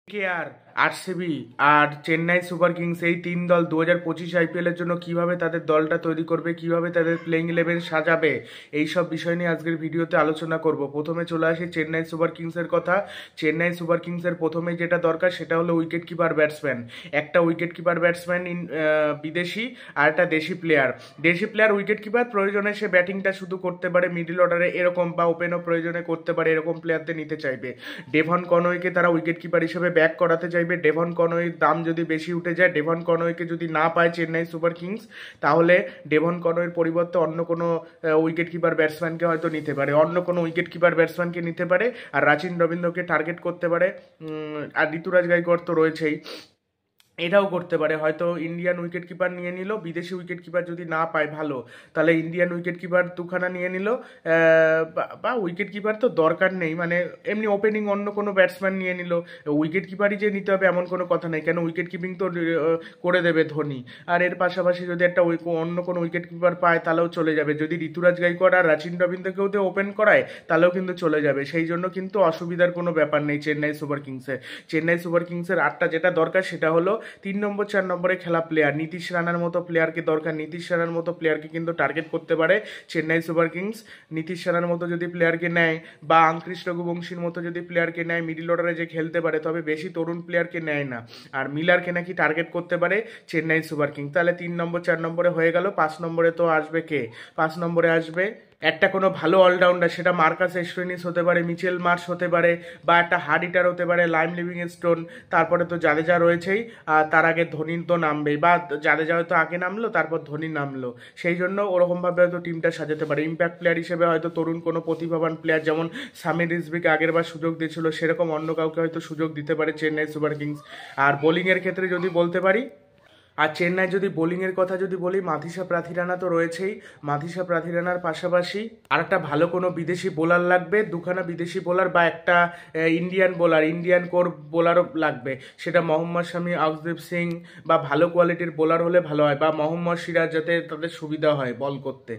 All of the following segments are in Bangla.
কেআর, আরসিবি আর চেন্নাই সুপার কিংস এই তিন দল 2025 আইপিএল এর জন্য কিভাবে তাদের দলটা তৈরি করবে, কিভাবে তাদের প্লেইং ইলেভেন সাজাবে, এই সব বিষয় নিয়ে আজকের ভিডিওতে আলোচনা করব। প্রথমে চলে আসি চেন্নাই সুপার কিংসের কথা। চেন্নাই সুপার কিংসের প্রথমেই যেটা দরকার সেটা হলো উইকেট কিপার ব্যাটসম্যান। একটা উইকেট কিপার ব্যাটসম্যান বিদেশি আর একটা দেশি প্লেয়ার। দেশি প্লেয়ার উইকেট কিপার, প্রয়োজনে সে ব্যাটিংটা শুধু করতে পারে মিডিল অর্ডারে এরকম, বা ওপেনও প্রয়োজনে করতে পারে এরকম প্লেয়ারদের নিতে চাইবে। ডেভন কনওয়েকে তারা উইকেট কিপার হিসেবে ব্যাক করাতে চাইবে। ডেভন কনওয়ের দাম যদি বেশি উঠে যায়, ডেভন কনওয়েকে যদি না পায় চেন্নাই সুপার কিংস, তাহলে ডেভন কনওয়ের পরিবর্তে অন্য কোনো উইকেট কিপার ব্যাটসম্যানকে হয়তো নিতে পারে, অন্য কোনো উইকেট কিপার ব্যাটসম্যানকে নিতে পারে। আর রাচিন রবীন্দ্রকে টার্গেট করতে পারে। আর ঋতুরাজ গাইকোয়াড় তো রয়েছেই, এটাও করতে পারে। হয়তো ইন্ডিয়ান উইকেট কিপার নিয়ে নিল, বিদেশি উইকেট কিপার যদি না পায় ভালো, তাহলে ইন্ডিয়ান উইকেট কিপার দুখানা নিয়ে নিল। বা উইকেট কিপার তো দরকার নেই, মানে এমনি ওপেনিং অন্য কোনো ব্যাটসম্যান নিয়ে নিল। উইকেট কিপারই যে নিতে হবে এমন কোনো কথা নেই, কেন উইকেট কিপিং তো করে দেবে ধোনি। আর এর পাশাপাশি যদি একটা অন্য কোনো উইকেট কিপার পায় তাহলেও চলে যাবে। যদি ঋতুরাজ গাইকোয়াড় আর রাচিন রবীন্দ্রকেও তো ওপেন করায় তাহলেও কিন্তু চলে যাবে। সেই জন্য কিন্তু অসুবিধার কোনো ব্যাপার নেই চেন্নাই সুপার কিংসে। চেন্নাই সুপার কিংসের আটটা যেটা দরকার সেটা হলো 3 নম্বর 4 নম্বরে খেলা প্লেয়ার। নীতিশ রানার মতো প্লেয়ারকে দরকার। নীতিশ রানার মতো প্লেয়ারকে কিন্তু টার্গেট করতে পারে চেন্নাই সুপার কিংস। নীতিশ রানার মতো যদি প্লেয়ারকে নেয়, বা আঙ্ক্রিস রঘুবংশীর মতো যদি প্লেয়ারকে নেয় মিডিল অর্ডারে যে খেলতে পারে, তবে বেশি তরুণ প্লেয়ারকে নেয় না। আর মিলারকে নাকি টার্গেট করতে পারে চেন্নাই সুপার কিংস। তাহলে 3 নম্বর 4 নম্বরে হয়ে গেল। 5 নম্বরে তো আসবে কে? 5 নম্বরে আসবে একটা কোনো ভালো অলরাউন্ডার, সেটা মার্কাস স্টোইনিস হতে পারে, মিচেল মার্শ হতে পারে, বা একটা হার্ড হিটার হতে পারে লাইম লিভিংস্টোন। তারপরে তো জাদেজা রয়েছেই, আর তার আগে ধোনি তো নামবেই, বা জাদেজা হয়তো আগে নামলো তারপর ধোনি নামলো। সেই জন্য ওরকমভাবে হয়তো টিমটা সাজাতে পারে। ইম্প্যাক্ট প্লেয়ার হিসেবে হয়তো তরুণ কোনো প্রতিভাবান প্লেয়ার, যেমন সামির রিজভিকে আগের বার সুযোগ দিয়েছিল, সেরকম অন্য কাউকে হয়তো সুযোগ দিতে পারে চেন্নাই সুপার কিংস। আর বোলিংয়ের ক্ষেত্রে যদি বলতে পারি, আর চেন্নাই যদি বোলিংয়ের কথা যদি বলি, মাথিসা প্রাথিরানা তো রয়েছেই। মাথিসা প্রাথিরানার পাশাপাশি আর একটা ভালো কোনো বিদেশি বোলার লাগবে, দুখানা বিদেশি বোলার, বা একটা ইন্ডিয়ান বোলার, ইন্ডিয়ান কোর বোলারও লাগবে। সেটা মোহাম্মদ শামি, আকদীপ সিং, বা ভালো কোয়ালিটির বোলার হলে ভালো হয়, বা মোহাম্মদ সিরাজ, যাতে তাদের সুবিধা হয় বল করতে।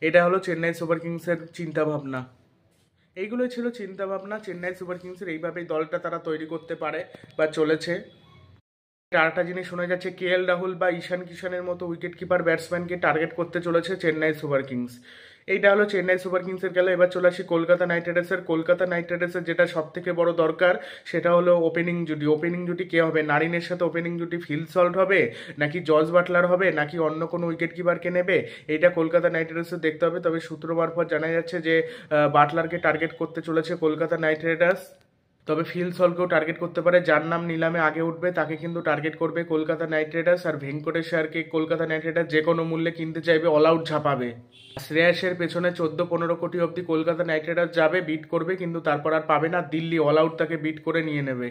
এটা হলো চেন্নাই সুপার কিংসের চিন্তাভাবনা। এইগুলোই ছিল চিন্তাভাবনা চেন্নাই সুপার কিংসের। এইভাবেই দলটা তারা তৈরি করতে পারে বা চলেছে। আরেকটা জিনিস শোনা যাচ্ছে, কেএল রাহুল বা ঈশান কিষানের মতো উইকেট কিপার ব্যাটসম্যানকে টার্গেট করতে চলেছে চেন্নাই সুপার কিংস। এইটা হলো চেন্নাই সুপার কিংসের গেল। এবার চলে আসি কলকাতা নাইট রাইডার্সের। কলকাতা নাইট রাইডার্সের যেটা সব থেকে বড় দরকার সেটা হলো ওপেনিং জুটি। ওপেনিং জুটি কে হবে? নারিনের সাথে ওপেনিং জুটি ফিল সল্ট হবে, নাকি জস বাটলার হবে, নাকি অন্য কোনো উইকেট কিপারকে নেবে? এইটা কলকাতা নাইট রাইডার্সের দেখতে হবে। তবে সূত্র মারফত জানা যাচ্ছে যে বাটলারকে টার্গেট করতে চলেছে কলকাতা নাইট রাইডার্স। তবে ফিল সলকেও টার্গেট করতে পারে, যার নাম নিলামে আগে উঠবে তাকে কিন্তু টার্গেট করবে কলকাতা নাইট রাইডার্স। আর ভেঙ্কটেশ্বরকে কলকাতা নাইট রাইডার্স যে কোনো মূল্যে কিনতে চাইবে, অল আউট ঝাঁপাবে। শ্রেয়াসের পেছনে 14-15 কোটি অব্দি কলকাতা নাইট রাইডার্স যাবে, বিট করবে, কিন্তু তারপর আর পাবে না। দিল্লি অল আউট তাকে বিট করে নিয়ে নেবে।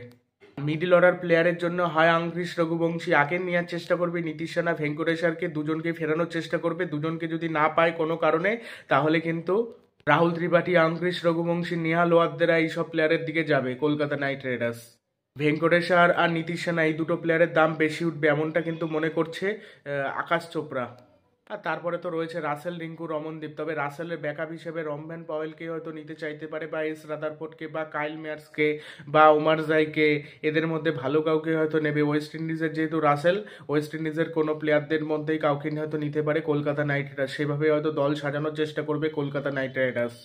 মিডিল অর্ডার প্লেয়ারের জন্য হয় আঙ্ক্রিস রঘুবংশী আগে নেওয়ার চেষ্টা করবে, নীতিশ রানা, ভেঙ্কটেশ্বরকে দুজনকে ফেরানোর চেষ্টা করবে। দুজনকে যদি না পায় কোনো কারণে, তাহলে কিন্তু রাহুল ত্রিপাঠী, আঙ্ক্রিস রঘুবংশী, নেহাল ওয়াদ্দেরা এইসব প্লেয়ারের দিকে যাবে কলকাতা নাইট রাইডার্স। ভেঙ্কটেশ্বর আর নীতিশ রানা এই দুটো প্লেয়ারের দাম বেশি উঠবে এমনটা কিন্তু মনে করছে আকাশ চোপড়া। আর তারপরে তো রয়েছে রাসেল, রিঙ্কু, রমনদীপ। তবে রাসেলের ব্যাকআপ হিসেবে রমভ্যান পাওয়েলকে হয়তো নিতে চাইতে পারে, বা এস রাদারফোর্ডকে, বা কাইল মেয়ার্সকে, বা ওমার জাইকে। এদের মধ্যে ভালো কাউকে হয়তো নেবে। ওয়েস্ট ইন্ডিজের যেহেতু রাসেল, ওয়েস্ট ইন্ডিজের কোনো প্লেয়ারদের মধ্যেই কাউকে হয়তো নিতে পারে কলকাতা নাইট রাইডার্স। সেভাবে হয়তো দল সাজানোর চেষ্টা করবে কলকাতা নাইট রাইডার্স।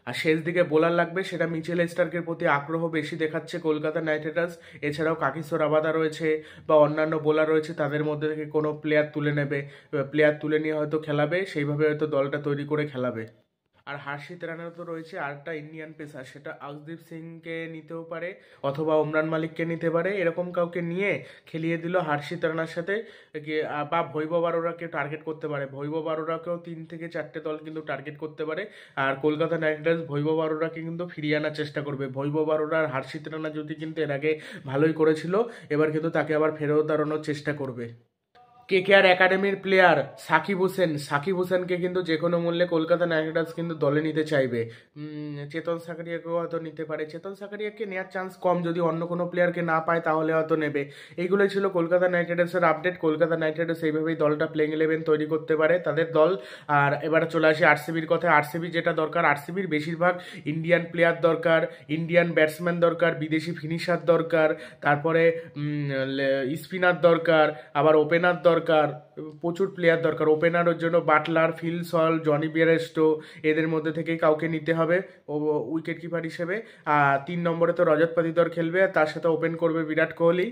আর শেষ দিকে বোলার লাগবে, সেটা মিচেল স্টার্কের প্রতি আগ্রহ বেশি দেখাচ্ছে কলকাতা নাইট রাইডার্স। এছাড়াও কাকিসো রাবাদা রয়েছে, বা অন্যান্য বোলার রয়েছে, তাদের মধ্যে থেকে কোনো প্লেয়ার তুলে নেবে, প্লেয়ার তুলে নিয়ে হয়তো খেলাবে, সেইভাবে হয়তো দলটা তৈরি করে খেলাবে। আর হার্ষিত রানার তো রয়েছে আরেকটা ইন্ডিয়ান পেসার, সেটা আকদীপ সিংকে নিতেও পারে, অথবা ওমরান মালিককে নিতে পারে। এরকম কাউকে নিয়ে খেলিয়ে দিল হার্ষিত রানার সাথে, বা বৈভব আরোরাকে টার্গেট করতে পারে। বৈভব আরোরাকেও 3 থেকে 4টে দল কিন্তু টার্গেট করতে পারে। আর কলকাতা নাইট রাইডার্স বৈভব আরোরাকে কিন্তু ফিরিয়ে আনার চেষ্টা করবে। বৈভব আরোরা আর হার্ষিত রানা যদি কিন্তু এর আগে ভালোই করেছিল, এবার কিন্তু তাকে আবার ফেরত আনানোর চেষ্টা করবে। কেকেআর একাডেমির প্লেয়ার সাকিব হোসেনকে কিন্তু যে কোনো মূল্যে কলকাতা নাইট রাইডার্স কিন্তু দলে নিতে চাইবে। চেতন সাকারিয়াকেও হয়তো নিতে পারে, চেতন সাকারিয়াকে নেওয়ার চান্স কম, যদি অন্য কোনো প্লেয়ারকে না পায় তাহলে হয়তো নেবে। এইগুলোই ছিল কলকাতা নাইট রাইডার্সের আপডেট। কলকাতা নাইট রাইডার্স এইভাবেই দলটা প্লেইং 11 তৈরি করতে পারে তাদের দল। আর এবারে চলে আসি আরসিবির কথায়। আরসিবি যেটা দরকার, আরসিবির বেশিরভাগ ইন্ডিয়ান প্লেয়ার দরকার, ইন্ডিয়ান ব্যাটসম্যান দরকার, বিদেশি ফিনিশার দরকার, তারপরে স্পিনার দরকার, আবার ওপেনার দরকার, প্রচুর প্লেয়ার দরকার। ওপেনারের জন্য বাটলার, ফিল সল, জনি বিয়ারেস্টো, এদের মধ্যে থেকেই কাউকে নিতে হবে ও উইকেট কিপার হিসেবে। আর 3 নম্বরে তো রজত পাতিদার খেলবে, তার সাথে ওপেন করবে বিরাট কোহলি।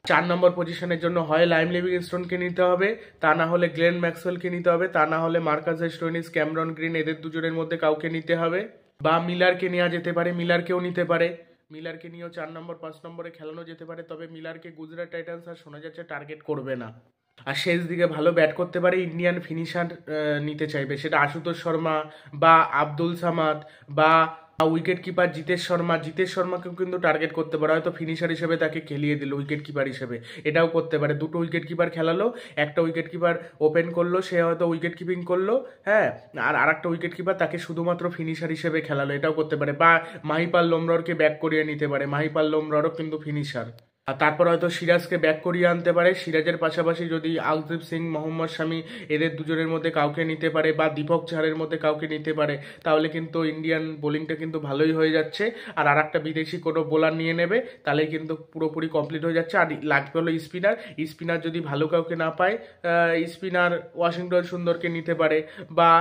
4 নম্বর পজিশনের জন্য হয় লাইম লিভিংস্টোনকে নিতে হবে, তা না হলে গ্লেন ম্যাক্সওয়েলকে নিতে হবে, তা না হলে মার্কাস স্টোইনিস, ক্যামেরন গ্রিন, এদের দুজনের মধ্যে কাউকে নিতে হবে। বা মিলারকে নেওয়া যেতে পারে, মিলারকেও নিতে পারে। মিলারকে নিয়েও 4 নম্বর 5 নম্বরে খেলানো যেতে পারে, তবে মিলারকে গুজরাট টাইটান্স আর শোনা যাচ্ছে টার্গেট করবে না। আর শেষ দিকে ভালো ব্যাট করতে পারে ইন্ডিয়ান ফিনিশার নিতে চাইবে, সেটা আশুতোষ শর্মা বা আব্দুল সামাদ বা উইকেট কিপার জিতেশ শর্মাকেও কিন্তু টার্গেট করতে পারে, হয়তো ফিনিশার হিসেবে তাকে খেলিয়ে দিল উইকেট কিপার হিসেবে, এটাও করতে পারে। 2টো উইকেট কিপার খেলালো, একটা উইকেট কিপার ওপেন করলো, সে হয়তো উইকেট কিপিং করলো, হ্যাঁ, আর আরেকটা উইকেট কিপার তাকে শুধুমাত্র ফিনিশার হিসেবে খেলালো, এটাও করতে পারে। বা মাহিপাল লোমররকে ব্যাক করিয়ে নিতে পারে, মাহিপাল লোমররও কিন্তু ফিনিশার। আর তারপর হয়তো সিরাজকে ব্যাক করিয়ে আনতে পারে, সিরাজের পাশাপাশি যদি আউসদীপ সিং, মোহাম্মদ শামি, এদের দুজনের মধ্যে কাউকে নিতে পারে, বা দীপক চাহারের মধ্যে কাউকে নিতে পারে, তাহলে কিন্তু ইন্ডিয়ান বোলিংটা কিন্তু ভালোই হয়ে যাচ্ছে। আর একটা বিদেশি কোনো বোলার নিয়ে নেবে, তাহলে কিন্তু পুরোপুরি কমপ্লিট হয়ে যাচ্ছে। আর লাগবে হলো স্পিনার যদি ভালো কাউকে না পায়, স্পিনার ওয়াশিংটন সুন্দরকে নিতে পারে, বা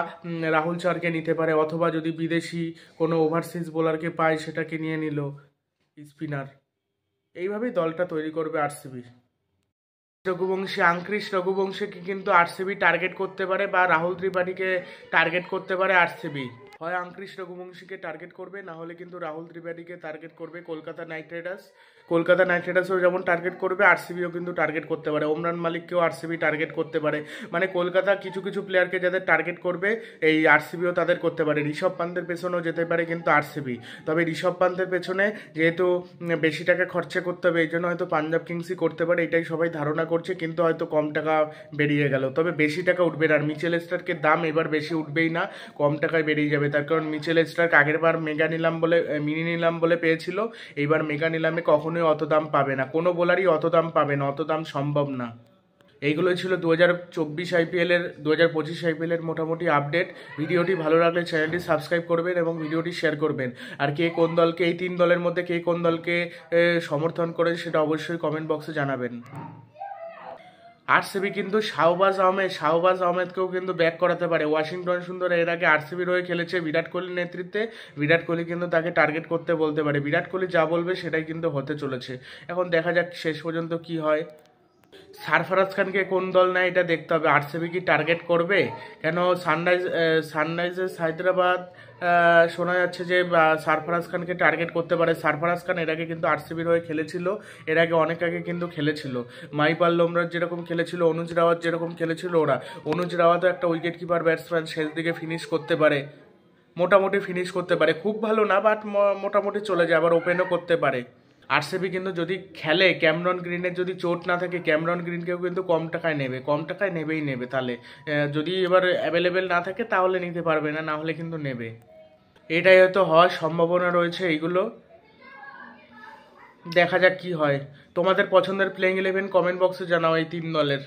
রাহুল চারকে নিতে পারে, অথবা যদি বিদেশি কোনো ওভারসিজ বোলারকে পায় সেটাকে নিয়ে নিল স্পিনার। এইভাবেই দলটা তৈরি করবে আরসিবি। আঙ্ক্রিস রঘুবংশীকে কিন্তু আরসিবি টার্গেট করতে পারে, বা রাহুল ত্রিপাঠীকে টার্গেট করতে পারে আরসিবি। হয় আঙ্ক্রিস রঘুবংশীকে টার্গেট করবে, না হলে কিন্তু রাহুল ত্রিপাঠীকে টার্গেট করবে কলকাতা নাইট রাইডার্সও যেমন টার্গেট করবে, আরসিবিও কিন্তু টার্গেট করতে পারে। ওমরান মালিককেও আরসিবি টার্গেট করতে পারে। মানে কলকাতা কিছু কিছু প্লেয়ারকে যাদের টার্গেট করবে, এই আরসিবিও তাদের করতে পারে। ঋষভ পান্তের পেছনেও যেতে পারে কিন্তু আরসিবি, তবে ঋষভ পান্তের পেছনে যেহেতু বেশি টাকা খরচা করতে হবে, এই জন্য হয়তো পাঞ্জাব কিংসই করতে পারে, এটাই সবাই ধারণা করছে, কিন্তু হয়তো কম টাকা বেরিয়ে গেল। তবে বেশি টাকা উঠবে না, আর মিচেল স্টার্কের দাম এবার বেশি উঠবেই না, কম টাকায় বেরিয়ে যাবে। তার কারণ মিচেল স্টার্ক আগের বার মিনি নিলাম বলে পেয়েছিল, এইবার মেগা নিলামে কখনোই অত দাম পাবে না, কোনো বোলারই অত দাম পাবে না, অত দাম সম্ভব না। এইগুলোই ছিল 2025 আইপিএলের মোটামুটি আপডেট। ভিডিওটি ভালো লাগলে চ্যানেলটি সাবস্ক্রাইব করবেন এবং ভিডিওটি শেয়ার করবেন। আর কে কোন দলকে, এই 3 দলের মধ্যে কে কোন দলকে সমর্থন করেন সেটা অবশ্যই কমেন্ট বক্সে জানাবেন। আরসিবি কিন্তু শাহবাজ আহমেদকেও কিন্তু ব্যাক করাতে পারে। ওয়াশিংটন সুন্দর এর আগে আরসিবির হয়ে খেলেছে বিরাট কোহলির নেতৃত্বে, বিরাট কোহলি কিন্তু তাকে টার্গেট করতে বলতে পারে, বিরাট কোহলি যা বলবে সেটাই কিন্তু হতে চলেছে। এখন দেখা যাক শেষ পর্যন্ত কি হয়। সারফরাজ খানকে কোন দল নেয় এটা দেখতে হবে। আরসিবি কি টার্গেট করবে? কেন সানরাইজার্স হায়দ্রাবাদ শোনা যাচ্ছে যে সারফরাজ খানকে টার্গেট করতে পারে। সারফরাজ খান এর আগে কিন্তু আরসিবির হয়ে খেলেছিল, এর আগে অনেক আগে কিন্তু খেলেছিল। মাহিপাল লোমরাজ যেরকম খেলেছিল, অনুজ রাওয়াত যেরকম খেলেছিল, অনুজ রাওয়াতও একটা উইকেট কিপার ব্যাটসম্যান, শেষ দিকে ফিনিশ করতে পারে, মোটামুটি ফিনিশ করতে পারে, খুব ভালো না বাট মোটামুটি চলে যায়, আবার ওপেনও করতে পারে। আরসিবি কিন্তু যদি খেলে, ক্যামেরন গ্রিনের যদি চোট না থাকে, ক্যামেরন গ্রিনকেও কিন্তু কম টাকায় নেবে। তাহলে যদি এবার অ্যাভেলেবেল না থাকে তাহলে নিতে পারবে না, না হলে কিন্তু নেবে। এটাই হয়তো হওয়ার সম্ভাবনা রয়েছে। এইগুলো দেখা যাক কি হয়। তোমাদের পছন্দের প্লেইং 11 কমেন্ট বক্সে জানাও এই 3 দলের।